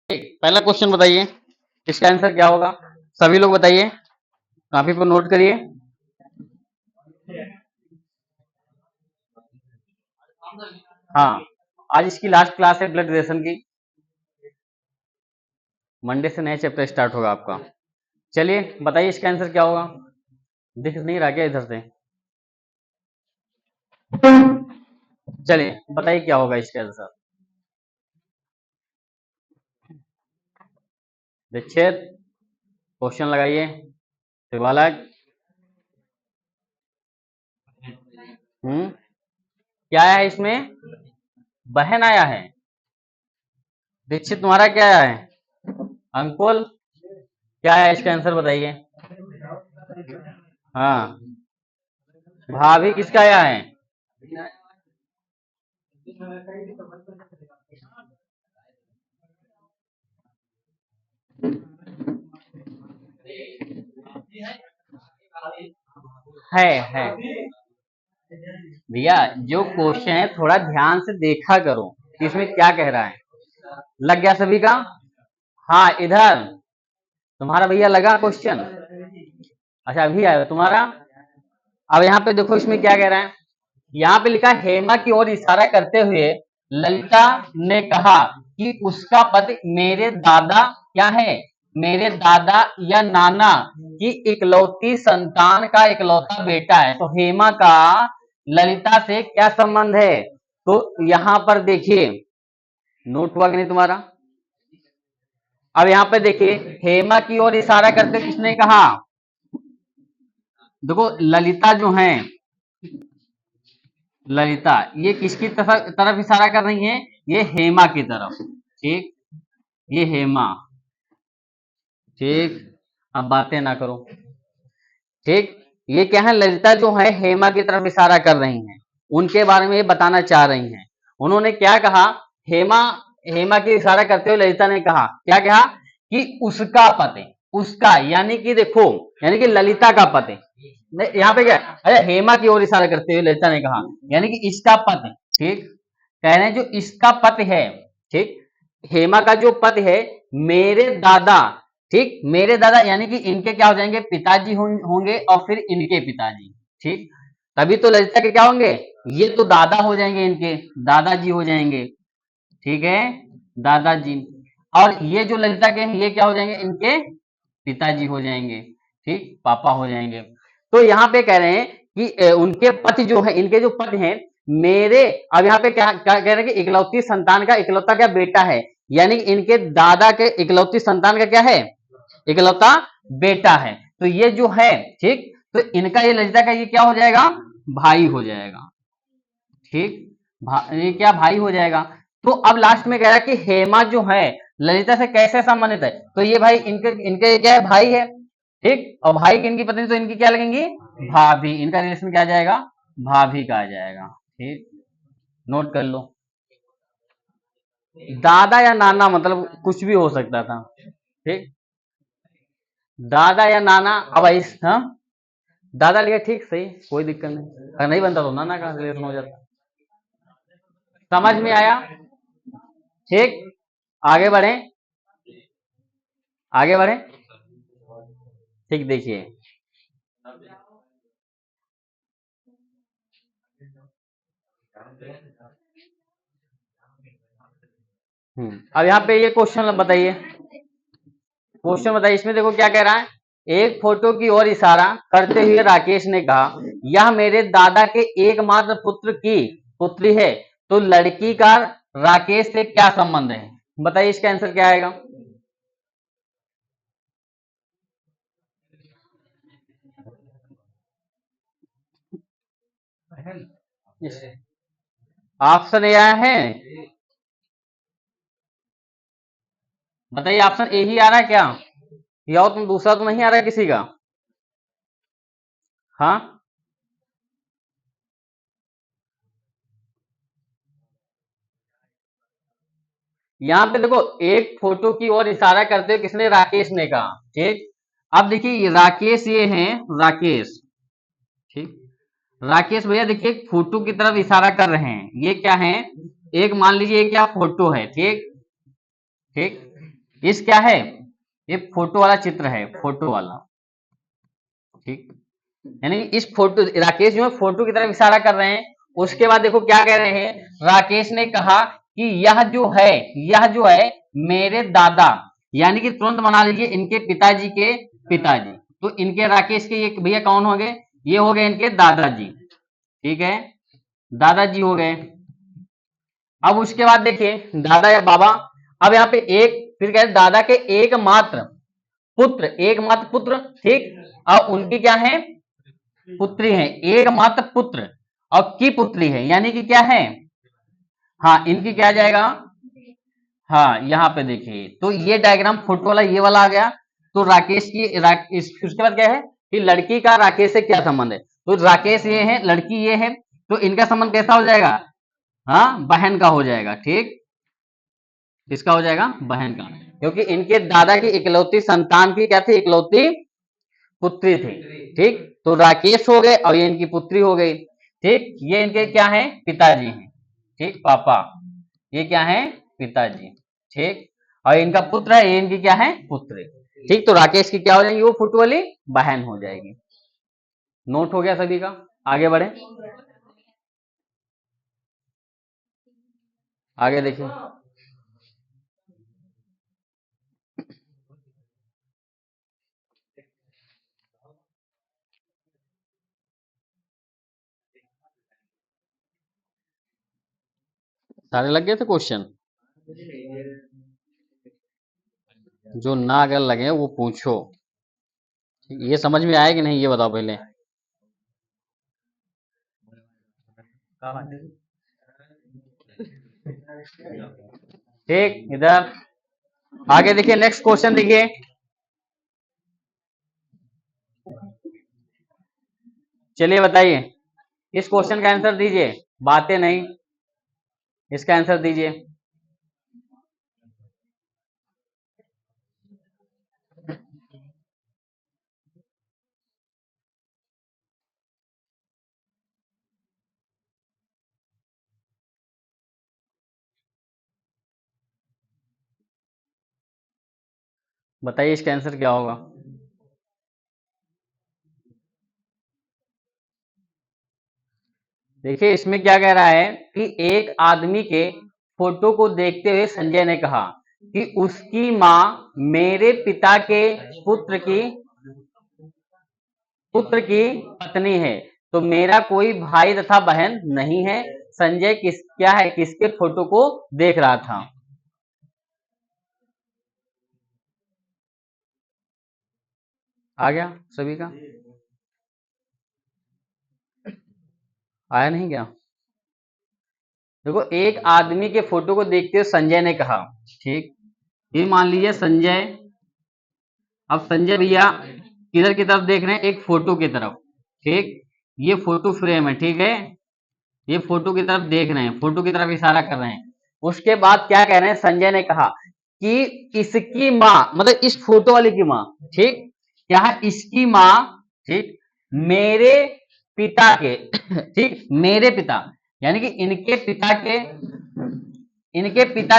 पहला क्वेश्चन बताइए, इसका आंसर क्या होगा? सभी लोग बताइए, काफी पर नोट करिए। हाँ, आज इसकी लास्ट क्लास है ब्लड रिलेशन की। मंडे से नया चैप्टर स्टार्ट होगा आपका। चलिए बताइए इसका आंसर क्या होगा? दिख नहीं रहा क्या इधर से? चलिए बताइए क्या होगा इसका आंसर। दीक्षित क्वेश्चन लगाइए। बालक क्या आया है इसमें? बहन आया है। दीक्षित तुम्हारा क्या आया है? अंकुल क्या है इसका आंसर बताइए। हाँ, भाभी किसका आया है? है भैया, जो क्वेश्चन है थोड़ा ध्यान से देखा करो कि इसमें क्या कह रहा है। लग गया सभी का? हाँ, इधर तुम्हारा भैया लगा क्वेश्चन? अच्छा अभी आया तुम्हारा। अब यहाँ पे देखो इसमें क्या कह रहा है। यहाँ पे लिखा हेमा की ओर इशारा करते हुए ललिता ने कहा कि उसका पति मेरे दादा क्या है, मेरे दादा या नाना की इकलौती संतान का इकलौता बेटा है। तो हेमा का ललिता से क्या संबंध है? तो यहां पर देखिए, नोट हुआ कि नहीं तुम्हारा? अब यहां पर देखिए, हेमा की ओर इशारा करते किसने कहा? देखो ललिता जो है, ललिता ये किसकी तरफ इशारा कर रही है? ये हेमा की तरफ। ठीक, ये हेमा। ठीक, अब बातें ना करो। ठीक, ये क्या है, ललिता जो है हेमा की तरफ इशारा कर रही हैं, उनके बारे में ये बताना चाह रही हैं। उन्होंने क्या कहा? हेमा, हेमा की इशारा करते हुए ललिता ने कहा, क्या कहा? कि उसका पति, उसका यानी कि देखो, यानी कि ललिता का पति। यहाँ पे क्या, अरे हेमा की ओर इशारा करते हुए ललिता ने कहा यानी कि इसका पति। ठीक, कह रहे हैं जो इसका पति है, ठीक, हेमा का जो पति है मेरे दादा, ठीक, मेरे दादा यानी कि इनके क्या हो जाएंगे? पिताजी होंगे और फिर इनके पिताजी। ठीक, तभी तो ललिता के क्या होंगे? ये तो दादा हो जाएंगे, इनके दादाजी हो जाएंगे। ठीक है, दादाजी। और ये जो ललिता के हैं ये क्या हो जाएंगे? इनके पिताजी हो जाएंगे। ठीक, पापा हो जाएंगे। तो यहाँ पे कह रहे हैं कि उनके पति जो है, इनके जो पति हैं मेरे, अब यहाँ पे क्या कह रहे हैं कि इकलौती संतान का इकलौता क्या बेटा है, यानी कि इनके दादा के इकलौती संतान का क्या है? इकलौता बेटा है। तो ये जो है, ठीक, तो इनका ये ललिता का ये क्या हो जाएगा? भाई हो जाएगा। ठीक, ये क्या भाई हो जाएगा। तो अब लास्ट में कह रहा है कि हेमा जो है ललिता से कैसे संबंधित है? तो ये भाई इनके इनके क्या है? भाई है। ठीक, और भाई की इनकी पत्नी तो इनकी क्या लगेंगी? भाभी। इनका रिलेशन क्या आ जाएगा? भाभी का आ जाएगा। ठीक, नोट कर लो। दादा या नाना मतलब कुछ भी हो सकता था। ठीक, दादा या नाना। अब इस, हाँ, दादा लिया, ठीक, सही, कोई दिक्कत नहीं। अगर नहीं बनता तो नाना का रिलेशन हो जाता। समझ में आया? ठीक, आगे बढ़े, आगे बढ़े। ठीक, देखिए, अब यहाँ पे ये क्वेश्चन बताइए, क्वेश्चन बताइए। इसमें देखो क्या कह रहा है। एक फोटो की ओर इशारा करते हुए राकेश ने कहा यह मेरे दादा के एकमात्र पुत्र की पुत्री है। तो लड़की का राकेश से क्या संबंध है? बताइए इसका आंसर क्या आएगा? ऑप्शन ए आया है, बताइए ऑप्शन ए ही आ रहा है क्या? या और तुम दूसरा तो नहीं आ रहा है किसी का? हाँ, यहाँ पे देखो एक फोटो की ओर इशारा करते हुए किसने? राकेश ने कहा। ठीक, अब देखिए राकेश ये हैं, राकेश। ठीक, राकेश भैया देखिए एक फोटो की तरफ इशारा कर रहे हैं। ये क्या है? एक मान लीजिए क्या फोटो है। ठीक, ठीक, इस क्या है, ये फोटो वाला चित्र है, फोटो वाला, ठीक। यानी कि इस फोटो, राकेश जो है फोटो की तरफ इशारा कर रहे हैं। उसके बाद देखो क्या कह रहे हैं, राकेश ने कहा कि यह जो है मेरे दादा, यानी कि तुरंत बना लीजिए इनके पिताजी के पिताजी। तो इनके राकेश के ये भैया कौन हो गए, ये हो गए इनके दादाजी, ठीक है, दादाजी हो गए। अब उसके बाद देखिए दादा या बाबा, अब यहाँ पे एक, फिर क्या है, दादा के एकमात्र पुत्र, एकमात्र पुत्र, ठीक। अब उनकी क्या है, पुत्री है, एकमात्र पुत्र और की पुत्री है, यानी कि क्या है, हाँ इनकी क्या आ जाएगा, हाँ यहाँ पे देखिए, तो ये डायग्राम फोटो वाला ये वाला आ गया। तो राकेश की उसके बाद क्या है कि लड़की का राकेश से क्या संबंध है, तो राकेश ये है, लड़की ये है, तो इनका संबंध कैसा हो जाएगा, हाँ बहन का हो जाएगा, ठीक। किसका हो जाएगा, बहन का, क्योंकि इनके दादा की इकलौती संतान की क्या थी, इकलौती पुत्री थी, ठीक। तो राकेश हो गए और ये इनकी पुत्री हो गई, ठीक। ये इनके क्या है, पिताजी हैं, ठीक, पापा, ये क्या है, पिताजी, ठीक। और इनका पुत्र है, ये इनकी क्या है, पुत्री, ठीक। तो राकेश की क्या हो जाएगी, वो फुट वाली बहन हो जाएगी। नोट हो गया सभी का, आगे बढ़े, आगे देखिए। सारे लग गए थे क्वेश्चन, जो ना अगर लगे वो पूछो। ये समझ में आया कि नहीं, ये बताओ पहले। ठीक, इधर आगे देखिए, नेक्स्ट क्वेश्चन देखिए। चलिए बताइए, इस क्वेश्चन का आंसर दीजिए, बातें नहीं, इसका आंसर दीजिए। बताइए इसका आंसर क्या होगा। देखिए इसमें क्या कह रहा है कि एक आदमी के फोटो को देखते हुए संजय ने कहा कि उसकी माँ मेरे पिता के पुत्र की पुत्र की पत्नी है, तो मेरा कोई भाई तथा बहन नहीं है। संजय क्या है, किसके फोटो को देख रहा था। आ गया सभी का, आया नहीं क्या। देखो एक आदमी के फोटो को देखते हुए संजय ने कहा, ठीक। ये मान लीजिए संजय, अब संजय भैया किधर की तरफ देख रहे हैं, एक फोटो की तरफ, ठीक। ये फोटो फ्रेम है, ठीक है, ये फोटो की तरफ देख रहे हैं, फोटो की तरफ इशारा कर रहे हैं। उसके बाद क्या कह रहे हैं, संजय ने कहा कि इसकी माँ, मतलब इस फोटो वाले की माँ, ठीक, क्या है, इसकी माँ, ठीक, मेरे पिता के ठीक, मेरे पिता, यानी कि इनके पिता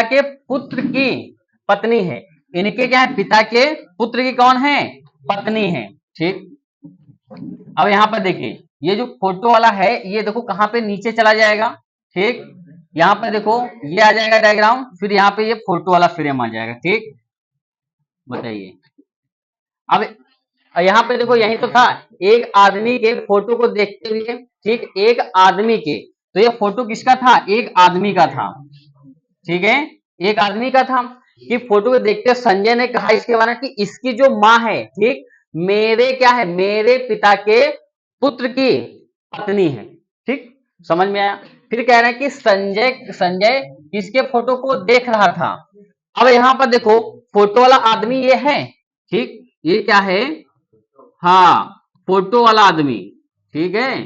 के पुत्र की पत्नी है। इनके क्या है, पिता के पुत्र की कौन है, पत्नी है, ठीक। अब यहाँ पर देखिए, ये जो फोटो वाला है, ये देखो कहाँ पे नीचे चला जाएगा, ठीक। यहाँ पे देखो ये आ जाएगा डायग्राम, फिर यहाँ पे ये फोटो वाला फ्रेम आ जाएगा, ठीक। बताइए, अब यहाँ पे देखो, यही तो था, एक आदमी के फोटो को देखते हुए, ठीक, एक आदमी के, तो ये फोटो किसका था, एक आदमी का था, ठीक है, एक आदमी का था। कि फोटो को देखते संजय ने कहा इसके बारे में कि इसकी जो माँ है, ठीक, मेरे क्या है, मेरे पिता के पुत्र की पत्नी है, ठीक। समझ में आया। फिर कह रहे हैं कि संजय संजय किसके फोटो को देख रहा था। अब यहाँ पर देखो फोटो वाला आदमी ये है, ठीक, ये क्या है, हाँ फोटो वाला आदमी, ठीक है,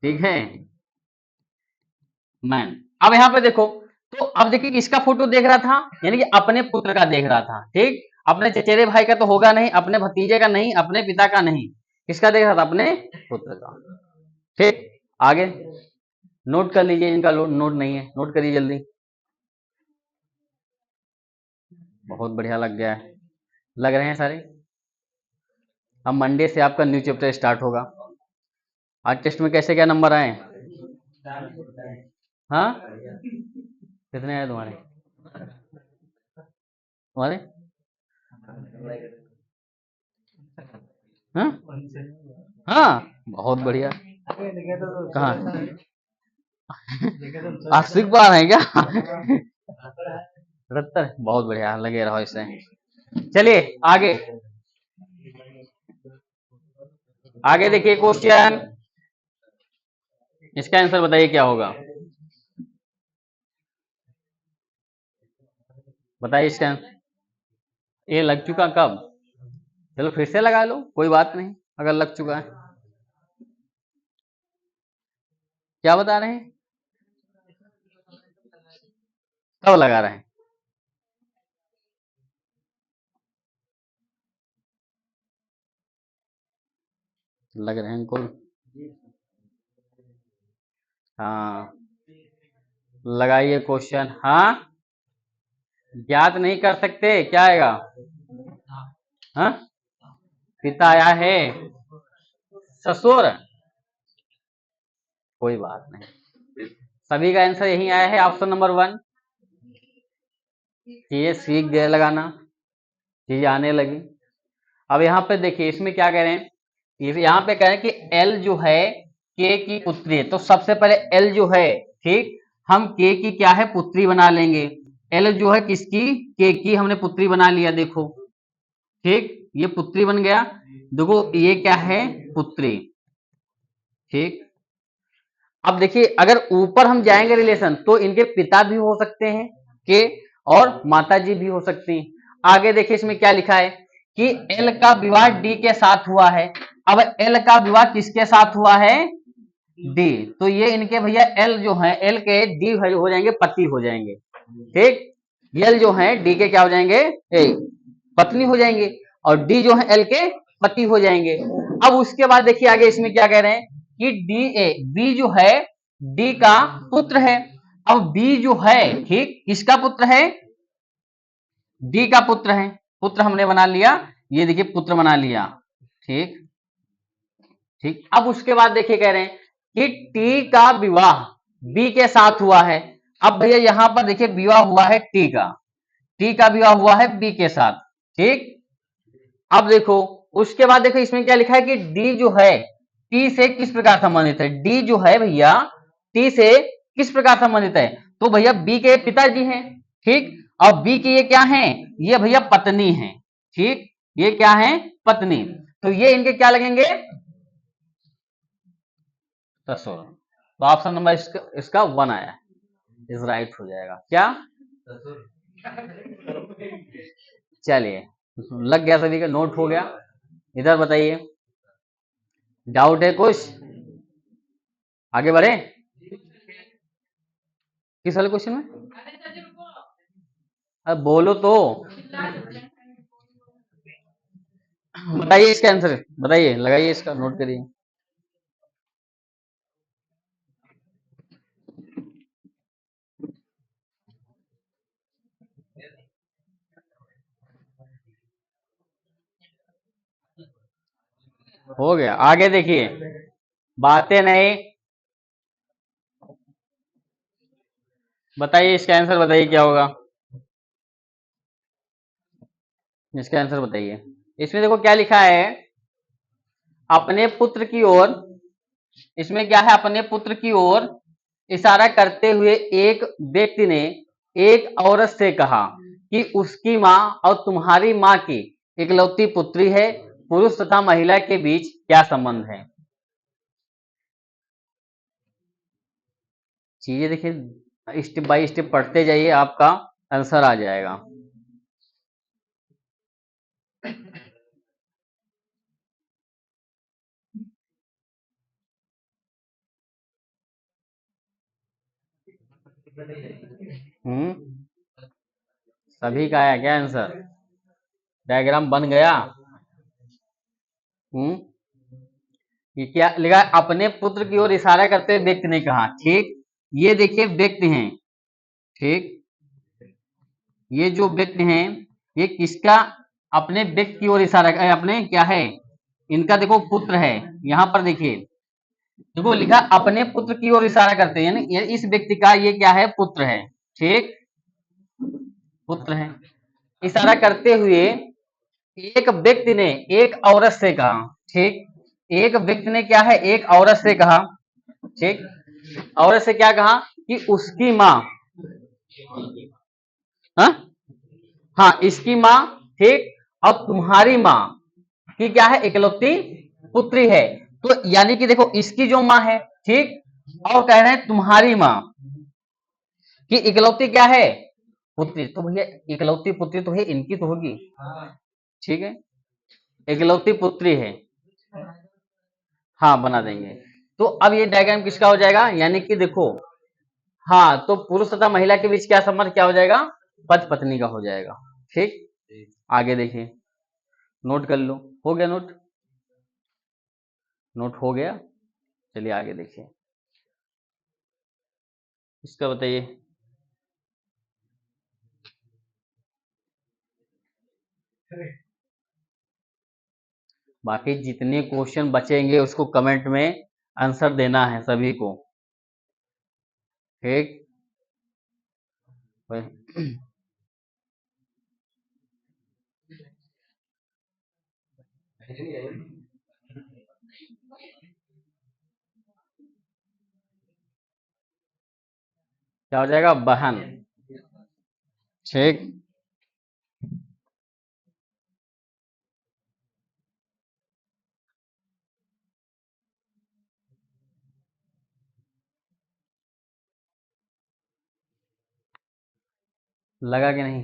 ठीक है, मैन। अब यहाँ पे देखो, तो अब देखिए किसका फोटो देख रहा था, यानी कि अपने पुत्र का देख रहा था, ठीक। अपने चचेरे भाई का तो होगा नहीं, अपने भतीजे का नहीं, अपने पिता का नहीं, किसका देख रहा था, अपने पुत्र का, ठीक। आगे नोट कर लीजिए, इनका नोट नहीं है, नोट करिए जल्दी। बहुत बढ़िया लग गया है, लग रहे हैं सारे। अब मंडे से आपका न्यू चैप्टर स्टार्ट होगा। आज टेस्ट में कैसे क्या नंबर आए? हाँ, कितने आए तुम्हारे? तुम्हारे? हाँ हाँ, बहुत बढ़िया। कहाँ? 80 बार है क्या? 77, बहुत बढ़िया, लगे रहो इससे। चलिए आगे, आगे देखिए क्वेश्चन, इसका आंसर बताइए क्या होगा, बताइए इसका आंसर। ये लग चुका कब? चलो फिर से लगा लो, कोई बात नहीं अगर लग चुका है। क्या बता रहे हैं, कब लगा रहे हैं? लग रहे हैं इनको। हाँ, लगाइए क्वेश्चन। हाँ, ज्ञात नहीं कर सकते, क्या आएगा? हाँ, पिता आया है, ससुर, कोई बात नहीं, सभी का आंसर यही आया है, ऑप्शन नंबर 1। चीजें सीख गए लगाना, चीजें आने लगी। अब यहाँ पे देखिए इसमें क्या कह रहे हैं, यहाँ पे कह रहे हैं कि एल जो है के की पुत्री है, तो सबसे पहले एल जो है, ठीक, हम के की क्या है, पुत्री बना लेंगे। एल जो है किसकी, के की हमने पुत्री बना लिया, देखो ठीक, ये पुत्री बन गया। देखो ये क्या है, पुत्री, ठीक। अब देखिए अगर ऊपर हम जाएंगे रिलेशन, तो इनके पिता भी हो सकते हैं के, और माता जी भी हो सकती हैं। आगे देखिए इसमें क्या लिखा है कि एल का विवाह डी के साथ हुआ है। अब एल का विवाह किसके साथ हुआ है, डी, तो ये इनके भैया एल जो है, एल के डी हो जाएंगे, पति हो जाएंगे, ठीक। एल जो है डी के क्या हो जाएंगे, पत्नी हो जाएंगे, और डी जो है एल के पति हो जाएंगे। अब उसके बाद देखिए आगे इसमें क्या कह रहे हैं कि डी ए, बी जो है डी का पुत्र है। अब बी जो है, ठीक, किसका पुत्र है, डी का पुत्र है, पुत्र हमने बना लिया, ये देखिए पुत्र बना लिया, ठीक ठीक। अब उसके बाद देखिए कह रहे हैं कि टी का विवाह बी के साथ हुआ है। अब भैया यहां पर देखिए विवाह हुआ है टी का, टी का विवाह हुआ है बी के साथ, ठीक। अब देखो उसके बाद देखो इसमें क्या लिखा है कि डी जो है टी से किस प्रकार संबंधित है, डी जो है भैया टी से किस प्रकार संबंधित है, तो भैया बी के पिताजी हैं, ठीक। और बी की ये क्या है, ये भैया पत्नी है, ठीक, ये क्या है, पत्नी, तो ये इनके क्या लगेंगे, ससुर। तो ऑप्शन नंबर इसका 1 आया, इस राइट हो जाएगा क्या, चलिए लग गया, सभी का नोट हो गया। इधर बताइए, डाउट है कुछ, आगे बढ़े किस वाले क्वेश्चन में, अब बोलो तो, बताइए इसका आंसर, बताइए, लगाइए इसका, नोट करिए। हो गया, आगे देखिए, बातें नहीं, बताइए इसका आंसर, बताइए क्या होगा, इसका आंसर बताइए। इसमें देखो क्या लिखा है, अपने पुत्र की ओर, इसमें क्या है, अपने पुत्र की ओर इशारा करते हुए एक व्यक्ति ने एक औरत से कहा कि उसकी माँ और तुम्हारी माँ की इकलौती पुत्री है, पुरुष तथा महिला के बीच क्या संबंध है। चीजें देखिए स्टेप बाय स्टेप पढ़ते जाइए, आपका आंसर आ जाएगा। सभी का आया क्या आंसर, डायग्राम बन गया। ये क्या लिखा, अपने पुत्र की ओर इशारा करते व्यक्ति ने कहा, ठीक, ये देखिए व्यक्ति हैं, ठीक, ये जो व्यक्ति हैं ये किसका अपने व्यक्ति की ओर इशारा अपने क्या है, इनका देखो पुत्र है, यहां पर देखिए देखो लिखा अपने पुत्र की ओर इशारा करते हैं, यानी इस व्यक्ति का ये क्या है, पुत्र है, ठीक, पुत्र है। इशारा करते हुए एक व्यक्ति ने एक औरत से कहा, ठीक, एक व्यक्ति ने क्या है, एक औरत से कहा, ठीक, औरत से क्या कहा कि उसकी माँ, हाँ हाँ इसकी माँ, ठीक, और तुम्हारी माँ की क्या है, इकलौती पुत्री है। तो यानी कि देखो इसकी जो माँ है, ठीक, और कह रहे हैं तुम्हारी माँ की इकलौती क्या है, पुत्री, तो भैया इकलौती पुत्री तो है इनकी तो होगी, ठीक है, इकलौती पुत्री है, हाँ बना देंगे। तो अब ये डायग्राम किसका हो जाएगा, यानी कि देखो, हाँ तो पुरुष तथा महिला के बीच क्या संबंध क्या हो जाएगा, पति पत्नी का हो जाएगा, ठीक। आगे देखिए, नोट कर लो, हो गया नोट, नोट हो गया, चलिए आगे देखिए, इसका बताइए। बाकी जितने क्वेश्चन बचेंगे उसको कमेंट में आंसर देना है सभी को, ठीक। क्या हो जाएगा, बहन, ठीक। लगा कि नहीं,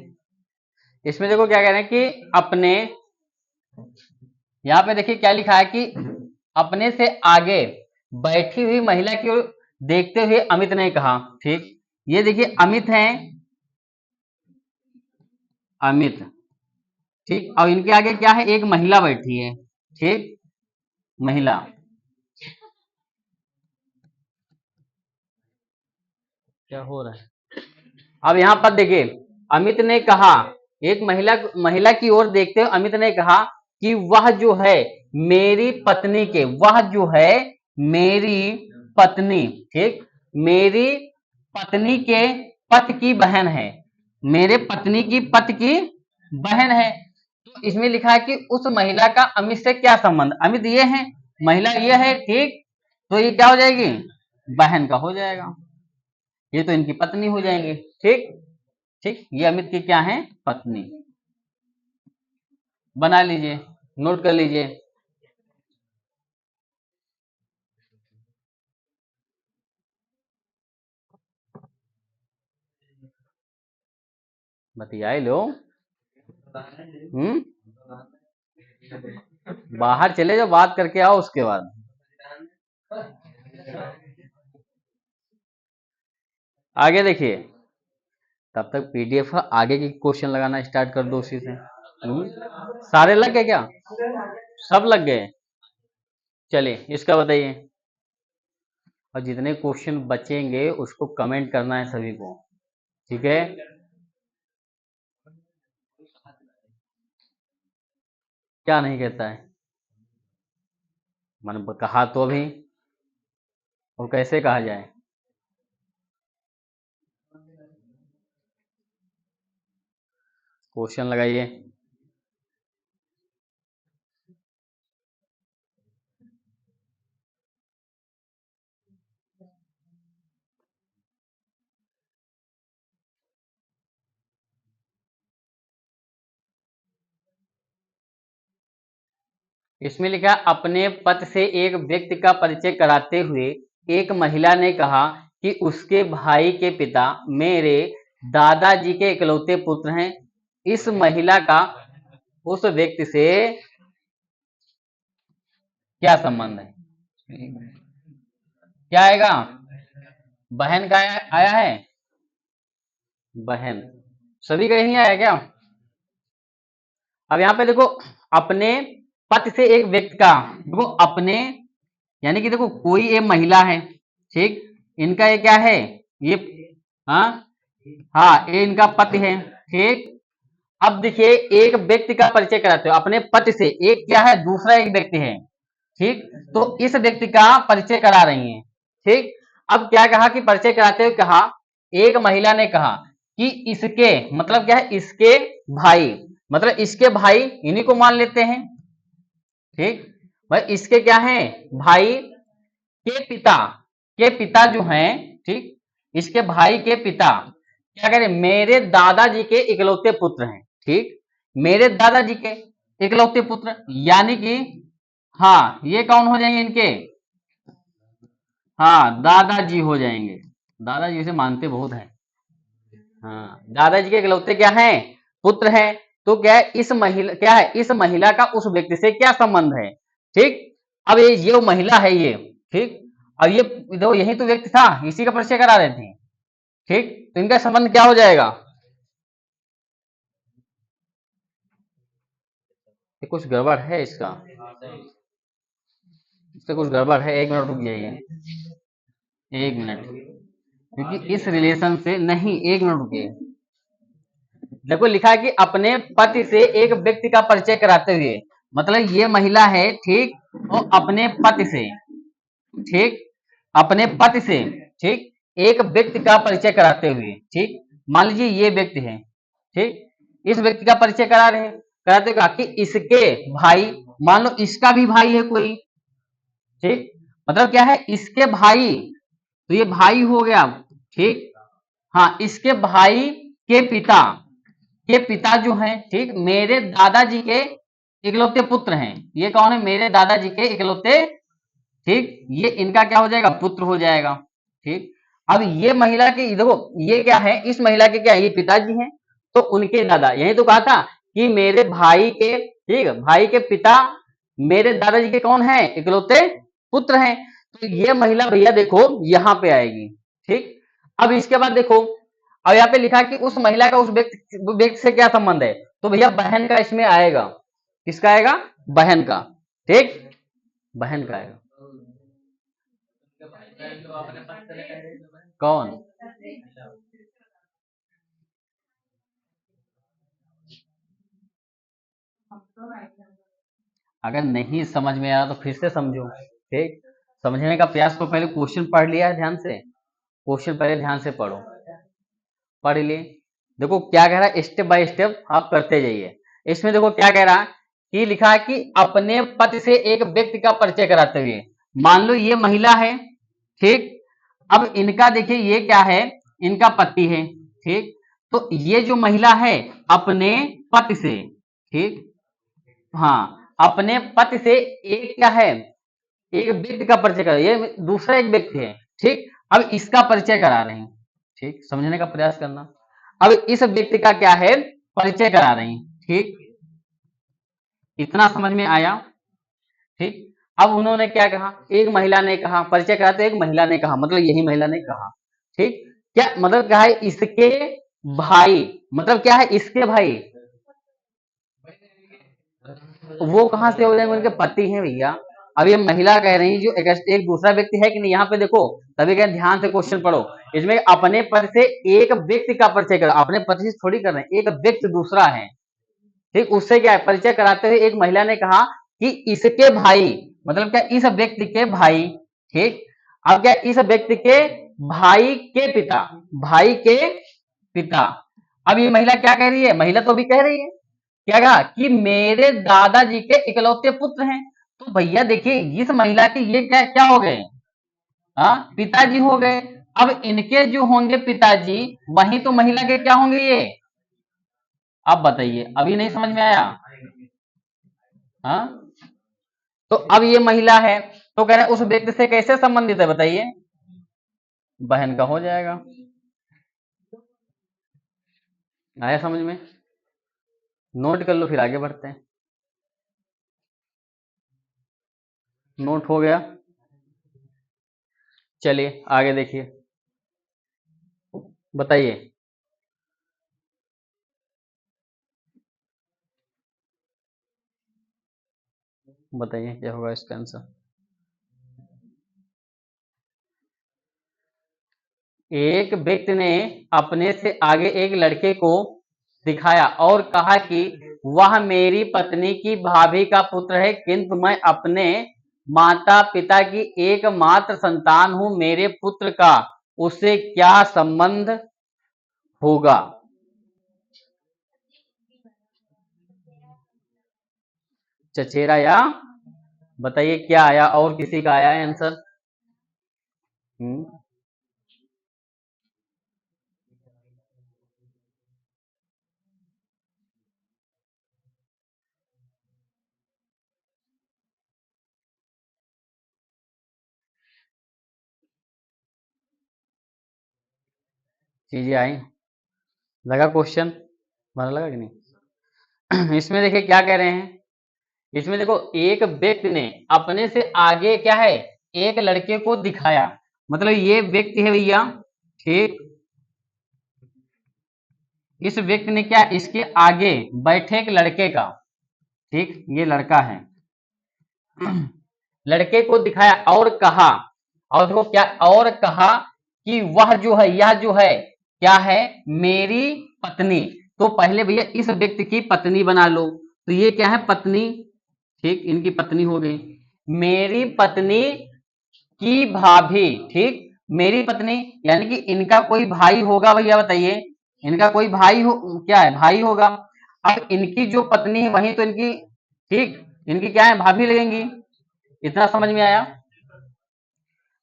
इसमें देखो क्या कह रहे हैं कि अपने, यहां पे देखिए क्या लिखा है कि अपने से आगे बैठी हुई महिला की ओर देखते हुए अमित ने कहा, ठीक, ये देखिए अमित है, अमित, ठीक, और इनके आगे क्या है, एक महिला बैठी है, ठीक, महिला, क्या हो रहा है, अब यहां पर देखिए अमित ने कहा, एक महिला महिला की ओर देखते हुए अमित ने कहा कि वह जो है मेरी पत्नी के, वह जो है मेरी पत्नी, ठीक, मेरी पत्नी के पति की बहन है, मेरे पत्नी की पति की बहन है। तो इसमें लिखा है कि उस महिला का अमित से क्या संबंध, अमित ये है, महिला ये है, ठीक, तो ये क्या हो जाएगी, बहन का हो जाएगा, ये तो इनकी पत्नी हो जाएंगी, ठीक, ठीक, ये अमित की क्या है, पत्नी, बना लीजिए, नोट कर लीजिए। बतियाए लो, बाहर चले जाओ, बात करके आओ उसके बाद। आगे देखिए, तब तक पीडीएफ आगे के क्वेश्चन लगाना स्टार्ट कर दो उसी से। सारे लग गए क्या, सब लग गए, चलिए इसका बताइए, और जितने क्वेश्चन बचेंगे उसको कमेंट करना है सभी को, ठीक है। क्या नहीं कहता है, मैंने कहा तो अभी, और कैसे कहा जाए, क्वेश्चन लगाइए। इसमें लिखा अपने पद से एक व्यक्ति का परिचय कराते हुए एक महिला ने कहा कि उसके भाई के पिता मेरे दादाजी के इकलौते पुत्र हैं। इस महिला का उस व्यक्ति से क्या संबंध है, क्या आएगा, बहन का आया है, बहन, सभी का नहीं आया क्या। अब यहां पे देखो अपने पति से एक व्यक्ति का, देखो अपने यानी कि देखो कोई एक महिला है, ठीक, इनका ये क्या है, ये, हाँ हाँ ये इनका पति है, ठीक, अब देखिए एक व्यक्ति का परिचय कराते हो अपने पति से, एक क्या है दूसरा एक व्यक्ति है, ठीक। तो इस व्यक्ति का परिचय करा रही हैं, ठीक। अब क्या कहा कि परिचय कराते हुए कहा, एक महिला ने कहा कि इसके मतलब क्या है, इसके भाई, मतलब इसके भाई इन्हीं को मान लेते हैं, ठीक। भाई इसके क्या है भाई के पिता जो हैं, ठीक, इसके भाई के पिता क्या करें, मेरे दादाजी के इकलौते पुत्र हैं, ठीक। मेरे दादाजी के इकलौते पुत्र यानी कि हाँ ये कौन हो जाएंगे इनके, हाँ दादाजी हो जाएंगे। दादाजी से मानते बहुत हैं। हाँ दादाजी के इकलौते क्या हैं, पुत्र हैं। तो क्या है इस महिला, क्या है इस महिला का उस व्यक्ति से क्या संबंध है, ठीक। अब ये महिला है ये, ठीक। अब ये देखो यही तो व्यक्ति था, इसी का परिचय करा रहे थे, ठीक। तो इनका संबंध क्या हो जाएगा, ये कुछ गड़बड़ है इसका कुछ गड़बड़ है। एक मिनट रुक जाइए, एक मिनट, क्योंकि इस रिलेशन से नहीं, एक मिनट रुकिए। देखो लिखा है कि अपने पति से एक व्यक्ति का परिचय कराते हुए, मतलब ये महिला है, ठीक। और अपने पति से, ठीक, अपने पति से, ठीक, एक व्यक्ति का परिचय कराते हुए, ठीक। मान लीजिए ये व्यक्ति है, ठीक। इस व्यक्ति का परिचय करा रहे हैं, कराते हुए कहा कि इसके भाई, मान लो इसका भी भाई है कोई, ठीक। मतलब क्या है इसके भाई, तो ये भाई हो गया, ठीक। हाँ इसके भाई के पिता जो हैं, ठीक, मेरे दादाजी के इकलौते पुत्र हैं। ये कौन है, मेरे दादाजी के इकलौते, ठीक। ये इनका क्या हो जाएगा, पुत्र हो जाएगा, ठीक। अब ये महिला के देखो, ये क्या है, इस महिला के क्या है, ये पिताजी हैं, तो उनके दादा, यही तो कहा था कि मेरे भाई के, ठीक, भाई के पिता मेरे दादाजी के कौन है, इकलौते पुत्र हैं। तो ये महिला भैया देखो यहां पे आएगी, ठीक। अब इसके बाद देखो, अब यहाँ पे लिखा कि उस महिला का उस व्यक्ति से क्या संबंध है, तो भैया बहन का इसमें आएगा, किसका आएगा, बहन का, ठीक, बहन का आएगा। कौन, अगर नहीं समझ में आया तो फिर से समझो, ठीक। समझने का प्रयास तो पहले क्वेश्चन पढ़ लिया है ध्यान से, क्वेश्चन पहले ध्यान से पढ़ो, पढ़ लिए। देखो क्या कह रहा है, स्टेप बाय स्टेप आप करते जाइए। इसमें देखो क्या कह रहा है कि लिखा है कि अपने पति से एक व्यक्ति का परिचय कराते हुए, मान लो ये महिला है, ठीक। अब इनका देखिए ये क्या है, इनका पति है, ठीक। तो ये जो महिला है अपने पति से, ठीक, हाँ अपने पति से एक क्या है, एक व्यक्ति का परिचय करा, ये दूसरा एक व्यक्ति है, ठीक। अब इसका परिचय करा रहे हैं, ठीक, समझने का प्रयास करना। अब इस व्यक्ति का क्या है, परिचय करा रहे हैं, ठीक। इतना समझ में आया, ठीक। अब उन्होंने क्या कहा, एक महिला ने कहा, परिचय कराते एक महिला ने कहा, मतलब यही महिला ने कहा, ठीक। क्या मतलब क्या है, इसके भाई, मतलब क्या है इसके भाई, वो कहां से हो जाएंगे, उनके पति हैं भैया। अब ये महिला कह रही जो एक दूसरा व्यक्ति है कि नहीं यहाँ पे देखो, तभी कह ध्यान से क्वेश्चन पढ़ो। इसमें अपने पति से एक व्यक्ति का परिचय करो, अपने पति से थोड़ी कर रहे हैं, एक व्यक्ति दूसरा है, ठीक। उससे क्या है, परिचय कराते हुए एक महिला ने कहा कि इसके भाई, मतलब क्या इस व्यक्ति के भाई, ठीक। अब क्या इस व्यक्ति के भाई के पिता, भाई के पिता। अब ये महिला क्या कह रही है, महिला तो भी कह रही है, क्या कहा कि मेरे दादाजी के इकलौते पुत्र हैं। तो भैया देखिए इस महिला के ये क्या क्या हो गए, हाँ पिताजी हो गए। अब इनके जो होंगे पिताजी, वही तो महिला के क्या होंगे ये, आप बताइए, अभी नहीं समझ में आया, हाँ। तो अब ये महिला है, तो कह रहे हैं उस व्यक्ति से कैसे संबंधित है बताइए, बहन का हो जाएगा। आया समझ में, नोट कर लो फिर आगे बढ़ते हैं। नोट हो गया, चलिए आगे देखिए, बताइए। बताइए क्या होगा इसका आंसर। एक व्यक्ति ने अपने से आगे एक लड़के को दिखाया और कहा कि वह मेरी पत्नी की भाभी का पुत्र है, किंतु मैं अपने माता पिता की एकमात्र संतान हूं, मेरे पुत्र का उससे क्या संबंध होगा। चचेरा या बताइए क्या आया, और किसी का आया है आंसर? चीजें आई, लगा क्वेश्चन, मन लगा कि नहीं? इसमें देखिए क्या कह रहे हैं, इसमें देखो एक व्यक्ति ने अपने से आगे क्या है, एक लड़के को दिखाया, मतलब ये व्यक्ति है भैया, ठीक, इस व्यक्ति ने क्या इसके आगे बैठे एक लड़के का, ठीक, ये लड़का है, लड़के को दिखाया और कहा, और देखो क्या, और कहा कि वह जो है, यह जो है क्या है, मेरी पत्नी। तो पहले भैया इस व्यक्ति की पत्नी बना लो, तो ये क्या है, पत्नी, ठीक, इनकी पत्नी हो गई, मेरी पत्नी की भाभी, ठीक, मेरी पत्नी यानी कि इनका कोई भाई होगा भैया, बताइए, इनका कोई भाई हो, क्या है, भाई होगा। अब इनकी जो पत्नी है वही तो इनकी, ठीक, इनकी क्या है, भाभी लगेंगी। इतना समझ में आया?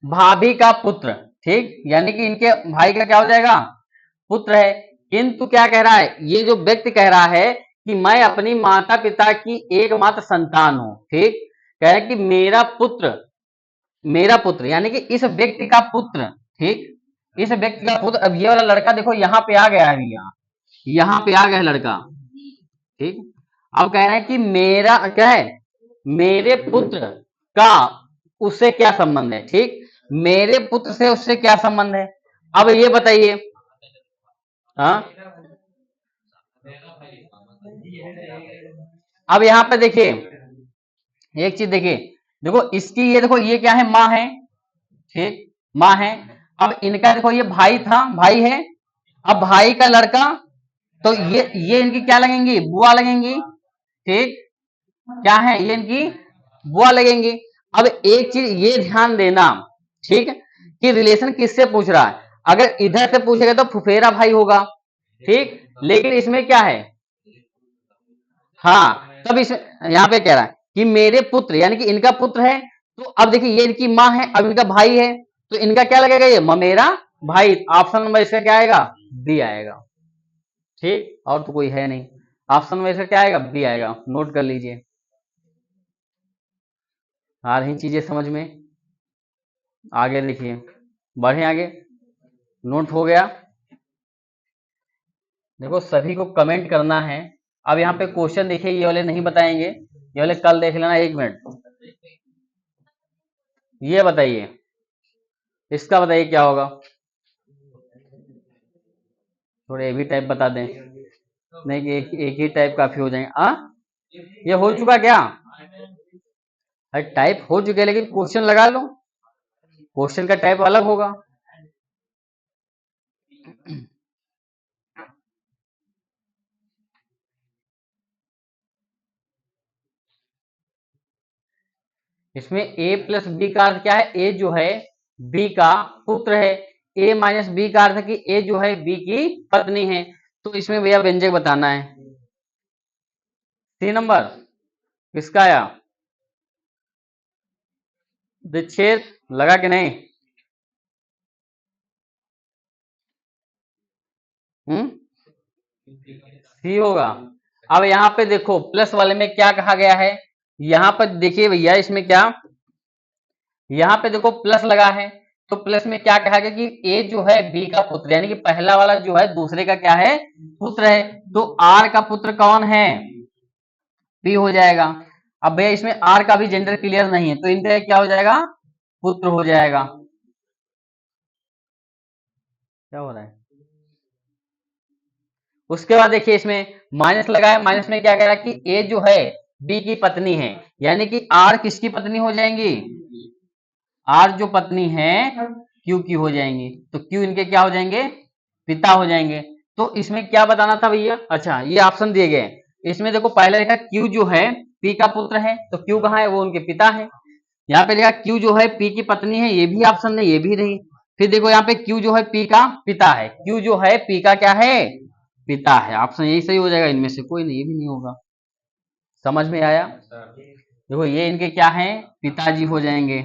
भाभी का पुत्र, ठीक, यानी कि इनके भाई का क्या हो जाएगा, पुत्र है। किंतु क्या कह रहा है, ये जो व्यक्ति कह रहा है कि मैं अपनी माता पिता की एकमात्र संतान हूं, ठीक, कह रहा है कि मेरा पुत्र यानी कि इस व्यक्ति का पुत्र, ठीक, इस व्यक्ति का पुत्र। अब ये वाला लड़का देखो यहाँ पे आ गया है, यहाँ पे आ गया है लड़का, ठीक, अब कह रहे हैं कि मेरा क्या है, मेरे पुत्र का उससे क्या संबंध है, ठीक, मेरे पुत्र से उससे क्या संबंध है। अब ये बताइए, हाँ, अब यहाँ पे देखिए एक चीज देखिए, देखो इसकी ये देखो ये क्या है, माँ है, ठीक, माँ है। अब इनका देखो ये भाई था, भाई है, अब भाई का लड़का, तो ये इनकी क्या लगेंगी, बुआ लगेंगी, ठीक, क्या है ये इनकी बुआ लगेंगी। अब एक चीज ये ध्यान देना, ठीक, कि रिलेशन किससे पूछ रहा है, अगर इधर से पूछेगा तो फुफेरा भाई होगा, ठीक, लेकिन इसमें क्या है, हाँ, तब इसमें यहाँ पे कह रहा है कि मेरे पुत्र यानी कि इनका पुत्र है। तो अब देखिए ये इनकी माँ है, अब इनका भाई है, तो इनका क्या लगेगा, ये ममेरा भाई। ऑप्शन नंबर इसका क्या आएगा, बी आएगा, ठीक, और तो कोई है नहीं, ऑप्शन नंबर इसका क्या आएगा, बी आएगा, नोट कर लीजिए। आ रही चीजें समझ में? आगे देखिए, बढ़े आगे, नोट हो गया। देखो सभी को कमेंट करना है। अब यहाँ पे क्वेश्चन देखिए, ये वाले नहीं बताएंगे, ये वाले कल देख लेना, एक मिनट। ये बताइए, इसका बताइए क्या होगा, थोड़े ये भी टाइप बता दें, नहीं कि एक ही टाइप काफी हो जाएंगे। ये हो चुका क्या, अरे टाइप हो चुके, लेकिन क्वेश्चन लगा लो, क्वेश्चन का टाइप अलग होगा। इसमें a प्लस बी का अर्थ क्या है, a जो है b का पुत्र है, a माइनस बी का अर्थ है कि a जो है b की पत्नी है। तो इसमें भैया व्यंजक बताना है। सी नंबर किसका आया, विच्छेद लगा कि नहीं? सी होगा। अब यहाँ पे देखो प्लस वाले में क्या कहा गया है, यहाँ पर देखिए भैया, इसमें क्या, यहाँ पे देखो प्लस लगा है, तो प्लस में क्या कहा गया कि ए जो है बी का पुत्र, यानी कि पहला वाला जो है दूसरे का क्या है, पुत्र है। तो आर का पुत्र कौन है, बी हो जाएगा। अब भैया इसमें आर का भी जेंडर क्लियर नहीं है, तो इनका क्या हो जाएगा, पुत्र हो जाएगा। क्या हो रहा है, उसके बाद देखिए इसमें माइनस लगा है, माइनस में क्या कह रहा है कि ए जो है बी की पत्नी है, यानी कि आर किसकी पत्नी हो जाएंगी, आर जो पत्नी है क्यू की हो जाएंगी। तो क्यू इनके क्या हो जाएंगे, पिता हो जाएंगे। तो इसमें क्या बताना था भैया, अच्छा ये ऑप्शन दिए गए हैं। इसमें देखो पहले लिखा क्यू जो है पी का पुत्र है, तो क्यू कहाँ है, वो उनके पिता है। यहाँ पे लिखा क्यू जो है पी की पत्नी है, ये भी ऑप्शन नहीं, ये भी नहीं। फिर देखो यहाँ पे क्यू जो है पी का पिता है, क्यू जो है पी का क्या है, पिता है। ऑप्शन यही सही हो जाएगा, इनमें से कोई नहीं, ये भी नहीं होगा। समझ में आया? देखो ये इनके क्या है, पिताजी हो जाएंगे,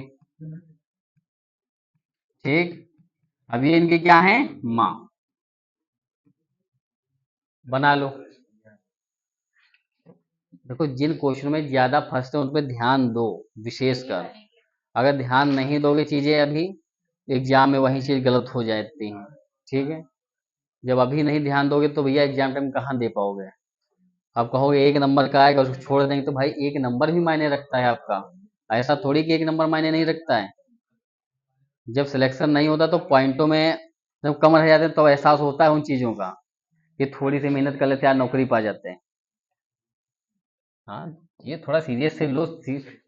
ठीक। अब ये इनके क्या है, माँ। बना लो। देखो जिन क्वेश्चन में ज्यादा फंसते हैं उन पे ध्यान दो विशेषकर। अगर ध्यान नहीं दोगे चीजें अभी, एग्जाम में वही चीज गलत हो जाती है, ठीक है। जब अभी नहीं ध्यान दोगे तो भैया एग्जाम टाइम कहाँ दे पाओगे। आप कहोगे एक नंबर का आएगा, उसको छोड़ देंगे, तो भाई एक नंबर भी मायने रखता है आपका। ऐसा थोड़ी कि एक नंबर मायने नहीं रखता है। जब सिलेक्शन नहीं होता तो पॉइंटों में जब कम रह जाते हैं तो एहसास होता है उन चीजों का, कि थोड़ी सी मेहनत कर लेते हैं यार नौकरी पा जाते हैं। हाँ, ये थोड़ा सीरियस से लो,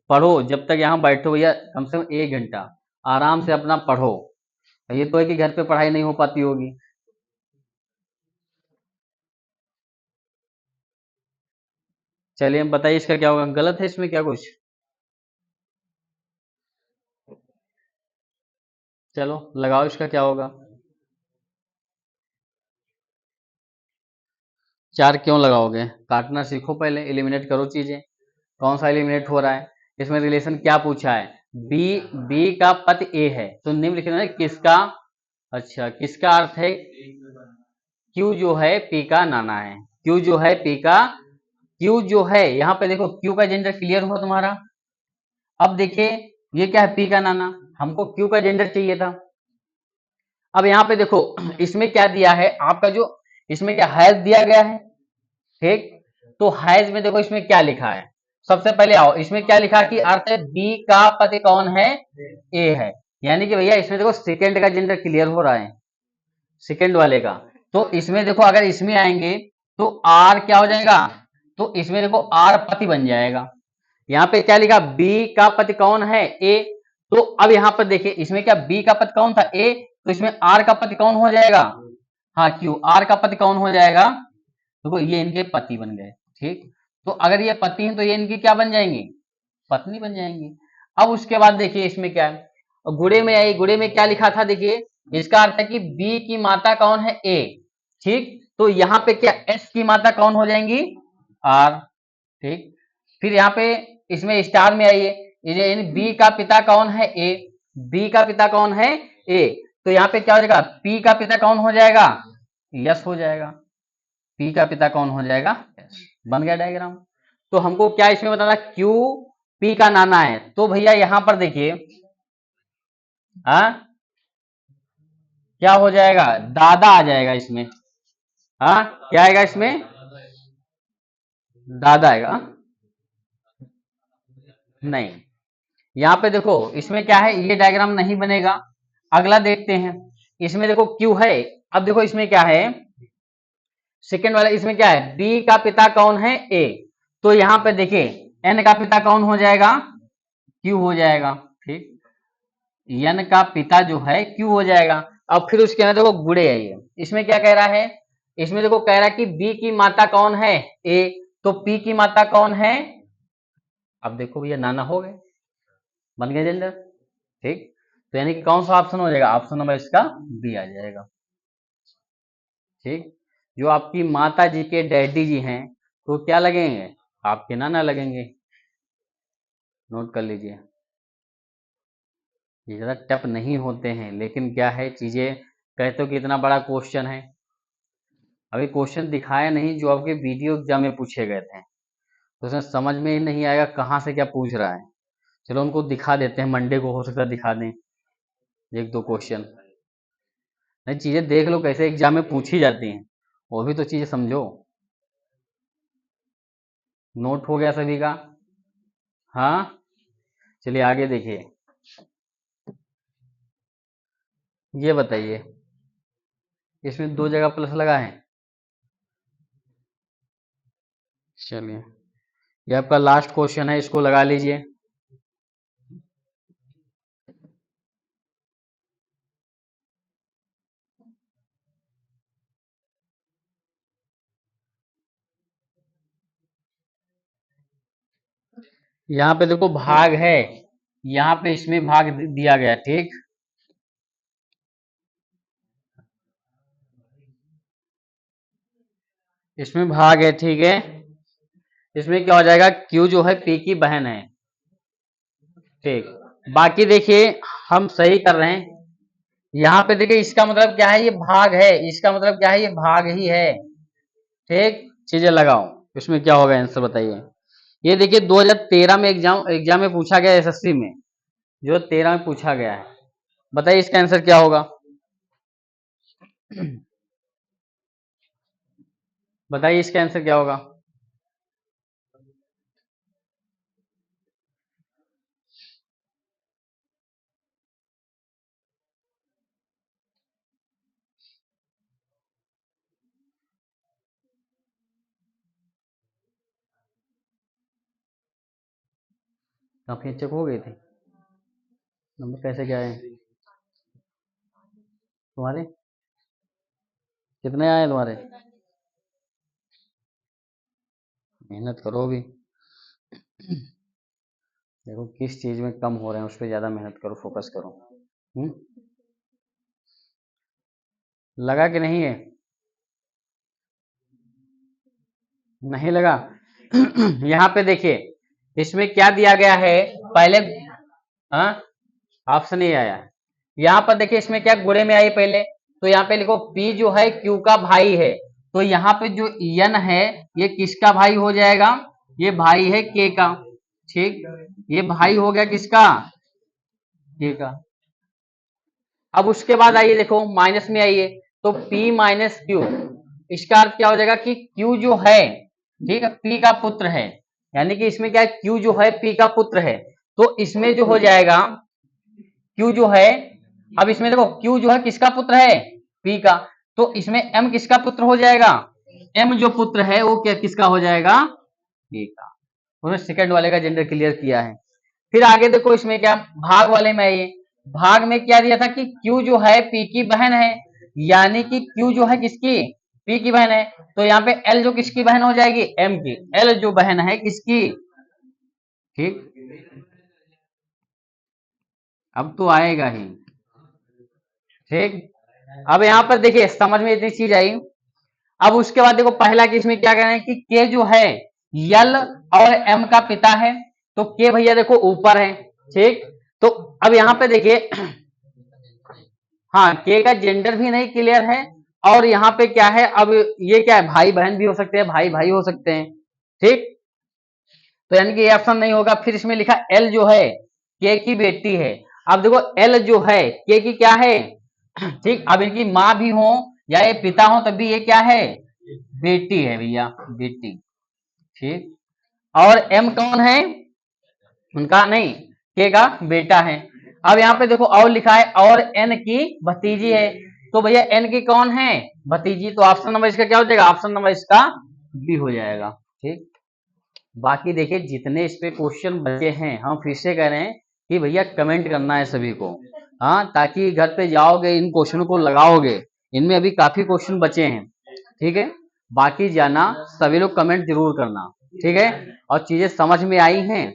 पढ़ो। जब तक यहाँ बैठो भैया कम से कम 1 घंटा आराम से अपना पढ़ो। ये तो है कि घर पे पढ़ाई नहीं हो पाती होगी। चलिए हम बताइए इसका क्या होगा, गलत है इसमें क्या कुछ? चलो लगाओ इसका क्या होगा। 4 क्यों लगाओगे, काटना सीखो पहले, एलिमिनेट करो चीजें। कौन सा एलिमिनेट हो रहा है, इसमें रिलेशन क्या पूछा है, बी, बी का पति ए है, तो निम्न लिखना है किसका, अच्छा किसका अर्थ है, क्यू जो है पी का नाना है, क्यू जो है पी का, क्यू जो है यहाँ पे देखो क्यू का जेंडर क्लियर हुआ तुम्हारा। अब देखिए ये क्या है, पी का नाना, हमको क्यू का जेंडर चाहिए था। अब यहाँ पे देखो इसमें क्या दिया है आपका, जो इसमें क्या हैज दिया गया है, ठीक। तो हैज में देखो इसमें क्या लिखा है, सबसे पहले आओ इसमें क्या लिखा कि अर्थ है बी का पति कौन है, ए है। यानी कि भैया इसमें देखो सेकंड का जेंडर क्लियर हो रहा है, सेकंड वाले का। तो इसमें देखो अगर इसमें आएंगे तो आर क्या हो जाएगा, तो इसमें देखो आर पति बन जाएगा। यहाँ पे क्या लिखा, बी का पति कौन है, ए। तो अब यहाँ पर देखिए इसमें क्या बी का पति कौन था, ए, तो इसमें आर का पति कौन हो जाएगा, हाँ क्यू, आर का पति कौन हो जाएगा, देखो ये इनके पति बन गए, ठीक। तो अगर ये पति हैं तो ये इनकी क्या बन जाएंगी, पत्नी बन जाएंगी। अब उसके बाद देखिए इसमें क्या है, गुड़े में आई, गुड़े में क्या लिखा था देखिए, इसका अर्थ है कि बी की माता कौन है, ए, ठीक। तो यहाँ पे क्या एस की माता कौन हो जाएंगी, आर, ठीक। फिर यहाँ पे इसमें स्टार में आइए, ये बी का पिता कौन है, ए, बी का पिता कौन है, ए। तो यहाँ पे क्या हो जाएगा, पी का पिता कौन हो जाएगा, यस हो जाएगा, पी का पिता कौन हो जाएगा, यस। बन गया डायग्राम। तो हमको क्या इसमें बताना, क्यू पी का नाना है, तो भैया यहां पर देखिए हाँ क्या हो जाएगा, दादा आ जाएगा इसमें, हाँ क्या आएगा इसमें, दादा आएगा। नहीं, यहाँ पे देखो इसमें क्या है, ये डायग्राम नहीं बनेगा। अगला देखते हैं, इसमें देखो क्यू है, अब देखो इसमें क्या है, सेकेंड वाला इसमें क्या है, बी का पिता कौन है, ए। तो यहाँ पे देखिए एन का पिता कौन हो जाएगा, क्यू हो जाएगा, ठीक। यन का पिता जो है क्यू हो जाएगा। अब फिर उसके अंदर देखो गुड़े है, ये इसमें क्या कह रहा है, इसमें देखो कह रहा है कि बी की माता कौन है, ए, तो पी की माता कौन है, अब देखो भैया नाना हो गए, बन गए जेंडर, ठीक। तो यानी कि कौन सा ऑप्शन हो जाएगा, ऑप्शन नंबर इसका बी आ जाएगा, ठीक। जो आपकी माता जी के डैडी जी हैं तो क्या लगेंगे, आपके नाना लगेंगे, नोट कर लीजिए। ये ज़्यादा टफ नहीं होते हैं, लेकिन क्या है चीज़ें, कहते हो कि इतना बड़ा क्वेश्चन है, अभी क्वेश्चन दिखाया नहीं जो आपके वीडियो एग्जाम में पूछे गए थे, तो उसमें समझ में ही नहीं आएगा कहाँ से क्या पूछ रहा है। चलो उनको दिखा देते हैं, मंडे को हो सकता है दिखा दें 1-2 क्वेश्चन। नहीं, चीज़ें देख लो कैसे एग्जाम में पूछी जाती हैं, वो भी तो चीज़ें समझो। नोट हो गया सभी का, हाँ। चलिए आगे देखिए, ये बताइए इसमें 2 जगह प्लस लगा है, चलिए ये आपका लास्ट क्वेश्चन है, इसको लगा लीजिए। यहाँ पे देखो भाग है, यहाँ पे इसमें भाग दिया गया, ठीक। इसमें भाग है, ठीक है। इसमें क्या हो जाएगा, Q जो है P की बहन है, ठीक। बाकी देखिए हम सही कर रहे हैं। यहाँ पे देखिए इसका मतलब क्या है, ये भाग है, इसका मतलब क्या है, ये भाग ही है, ठीक। चीजें लगाओ, इसमें क्या होगा आंसर बताइए। ये देखिए 2013 में एग्जाम एग्जाम में पूछा गया, एसएससी में जो 13 में पूछा गया है। बताइए इसका आंसर क्या होगा। बताइए इसका आंसर क्या होगा। काफी अच्छे हो गए थे, नंबर कैसे क्या आए तुम्हारे, कितने आए तुम्हारे, मेहनत करो भी। देखो किस चीज में कम हो रहे हैं उस पर ज्यादा मेहनत करो, फोकस करो। हम्म, लगा कि नहीं है, नहीं लगा। यहाँ पे देखिए इसमें क्या दिया गया है पहले, हाँ ऑप्शन नहीं आया। यहाँ पर देखिए इसमें क्या गुणे में आई पहले, तो यहाँ पे लिखो P जो है Q का भाई है, तो यहाँ पे जो N है ये किसका भाई हो जाएगा, ये भाई है K का, ठीक। ये भाई हो गया किसका, K का। अब उसके बाद आइए देखो माइनस में आइए, तो P माइनस Q, इसका अर्थ क्या हो जाएगा कि Q जो है, ठीक है, P का पुत्र है, यानी कि इसमें क्या है, Q जो है P का पुत्र है, तो इसमें जो हो जाएगा Q जो है, अब इसमें देखो Q जो है किसका पुत्र है, P का, तो इसमें M किसका पुत्र हो जाएगा, M जो पुत्र है वो क्या किसका हो जाएगा, P का। उन्होंने सेकंड वाले का जेंडर क्लियर किया है। फिर आगे देखो इसमें क्या, भाग वाले में आइए, भाग में क्या दिया था कि Q जो है P की बहन है, यानी कि Q जो है किसकी, P की बहन है, तो यहाँ पे L जो किसकी बहन हो जाएगी, M की, L जो बहन है किसकी, ठीक। अब तो आएगा ही, ठीक। अब यहाँ पर देखिए समझ में इतनी चीज आई। अब उसके बाद देखो पहला केस में क्या कह रहे हैं कि के जो है यल और एम का पिता है, तो के भैया देखो ऊपर है, ठीक। तो अब यहाँ पे देखिए, हाँ के का जेंडर भी नहीं क्लियर है, और यहाँ पे क्या है, अब ये क्या है, भाई बहन भी हो सकते हैं, भाई भाई हो सकते हैं, ठीक। तो यानी कि ये ऑप्शन नहीं होगा। फिर इसमें लिखा एल जो है के की बेटी है, अब देखो एल जो है के की क्या है, ठीक। अब इनकी माँ भी हो या ये पिता हो तब भी ये क्या है, बेटी है भैया, बेटी, ठीक। और एम कौन है, उनका नहीं, के का बेटा है। अब यहाँ पे देखो और लिखा है और एन की भतीजी है, तो भैया एन की कौन है, भतीजी, तो ऑप्शन नंबर इसका क्या हो जाएगा, ऑप्शन नंबर इसका बी हो जाएगा, ठीक। बाकी देखिए जितने इस पे क्वेश्चन बचे हैं, हम फिर से कह रहे हैं कि भैया कमेंट करना है सभी को, हाँ, ताकि घर पे जाओगे इन क्वेश्चन को लगाओगे, इनमें अभी काफी क्वेश्चन बचे हैं, ठीक है। बाकी जाना सभी लोग कमेंट जरूर करना, ठीक है। और चीजें समझ में आई हैं,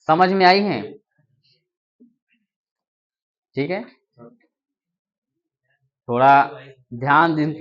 समझ में आई हैं, ठीक है। थोड़ा ध्यान दिन